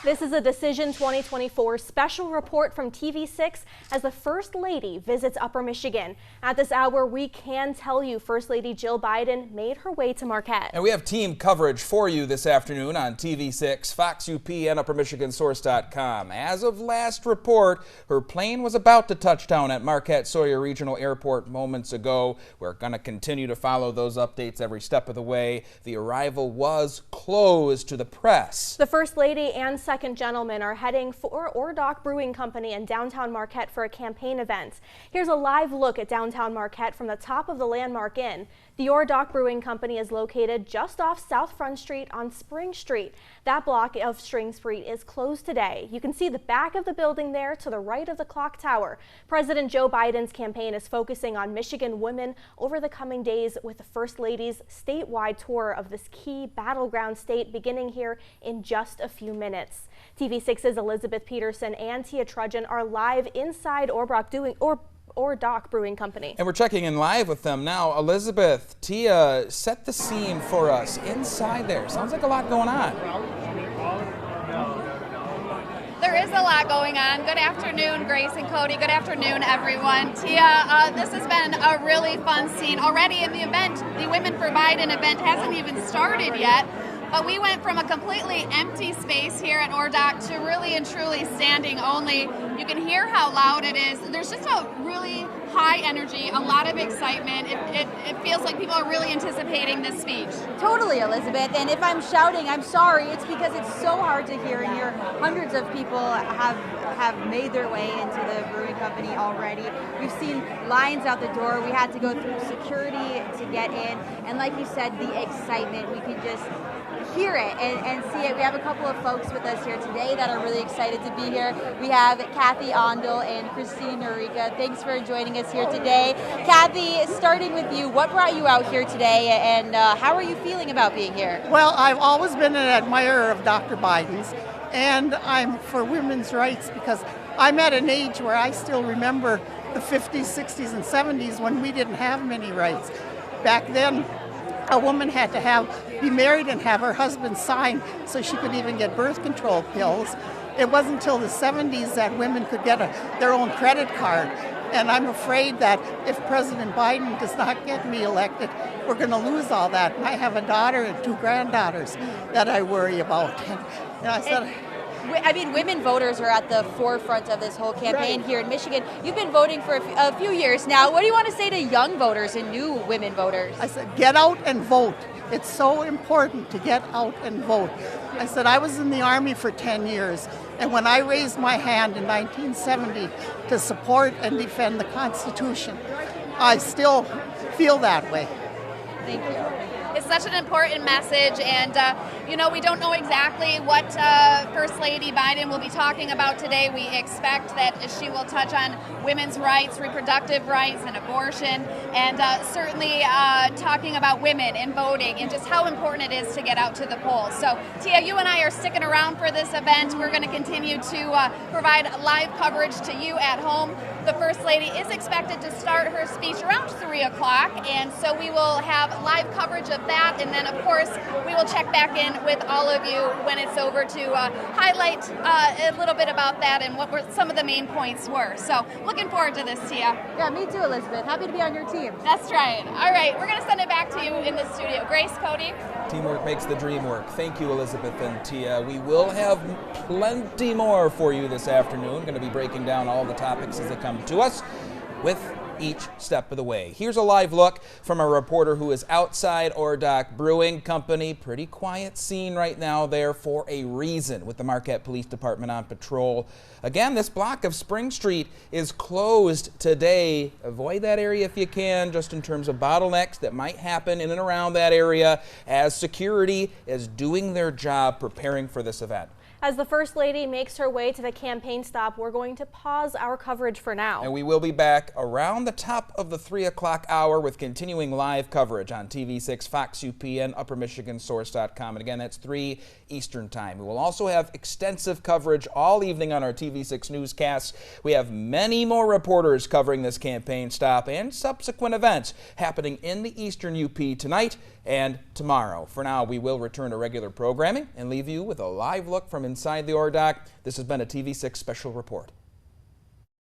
This is a Decision 2024 special report from TV6 as the First Lady visits Upper Michigan. At this hour, we can tell you First Lady Jill Biden made her way to Marquette. And we have team coverage for you this afternoon on TV6, Fox UP, and UpperMichiganSource.com. As of last report, her plane was about to touch down at Marquette-Sawyer Regional Airport moments ago. We're going to continue to follow those updates every step of the way. The arrival was closed to the press. The First Lady and Second Gentleman are heading for Ordock Brewing Company in downtown Marquette for a campaign event. Here's a live look at downtown Marquette from the top of the Landmark Inn. The Ordock Brewing Company is located just off South Front Street on Spring Street. That block of Spring Street is closed today. You can see the back of the building there to the right of the clock tower. President Joe Biden's campaign is focusing on Michigan women over the coming days with the First Lady's statewide tour of this key battleground state beginning here in just a few minutes. TV6's Elizabeth Peterson and Tia Trudgeon are live inside Ordock Brewing Company. And we're checking in live with them now. Elizabeth, Tia, set the scene for us inside there. Sounds like a lot going on. There is a lot going on. Good afternoon, Grace and Cody. Good afternoon, everyone. Tia, this has been a really fun scene. Already in the event, the Women for Biden event hasn't even started yet. But we went from a completely empty space here at Ordock to really and truly standing only. You can hear how loud it is. There's just a really high energy, a lot of excitement. It feels like people are really anticipating this speech. Totally, Elizabeth. And if I'm shouting, I'm sorry. It's because it's so hard to hear in here. Hundreds of people have made their way into the brewing company already. We've seen lines out the door. We had to go through security to get in. And like you said, the excitement, we can just hear it and see it. We have a couple of folks with us here today that are really excited to be here. We have Kathy Ondel and Christine Norica. Thanks for joining us here today. Kathy, starting with you, what brought you out here today and how are you feeling about being here? Well, I've always been an admirer of Dr. Biden's, and I'm for women's rights because I'm at an age where I still remember the 50s, 60s, and 70s when we didn't have many rights. Back then, a woman had to be married and have her husband sign so she could even get birth control pills. It wasn't until the 70s that women could get their own credit card. And I'm afraid that if President Biden does not get me elected, we're going to lose all that. And I have a daughter and two granddaughters that I worry about. And I said, I mean, women voters are at the forefront of this whole campaign here in Michigan. You've been voting for a few years now. What do you want to say to young voters and new women voters? I said, get out and vote. It's so important to get out and vote. I said, I was in the Army for 10 years, and when I raised my hand in 1970 to support and defend the Constitution, I still feel that way. Thank you. It's such an important message, and we don't know exactly what First Lady Biden will be talking about today. We expect that she will touch on women's rights, reproductive rights, and abortion, and certainly talking about women and voting and just how important it is to get out to the polls. So, Tia, you and I are sticking around for this event. We're going to continue to provide live coverage to you at home. The First Lady is expected to start her speech around 3 o'clock, and so we will have live coverage of that, and then, of course, we will check back in with all of you when it's over to highlight a little bit about that and what some of the main points were. So, looking forward to this, Tia. Yeah, me too, Elizabeth. Happy to be on your team. That's right. All right, we're going to send it back to you in the studio. Grace, Cody? Teamwork makes the dream work. Thank you, Elizabeth and Tia. We will have plenty more for you this afternoon. Going to be breaking down all the topics as they come to us with each step of the way. Here's a live look from a reporter who is outside Ordock Brewing Company. Pretty quiet scene right now there for a reason, with the Marquette Police Department on patrol. Again, this block of Spring Street is closed today. Avoid that area if you can, just in terms of bottlenecks that might happen in and around that area as security is doing their job preparing for this event. As the First Lady makes her way to the campaign stop, we're going to pause our coverage for now. And we will be back around the top of the 3 o'clock hour with continuing live coverage on TV6, Fox UP, and UpperMichiganSource.com. And again, that's 3 Eastern Time. We will also have extensive coverage all evening on our TV6 newscasts. We have many more reporters covering this campaign stop and subsequent events happening in the Eastern UP tonight and tomorrow. For now, we will return to regular programming and leave you with a live look from inside the ORDOC. This has been a TV6 special report.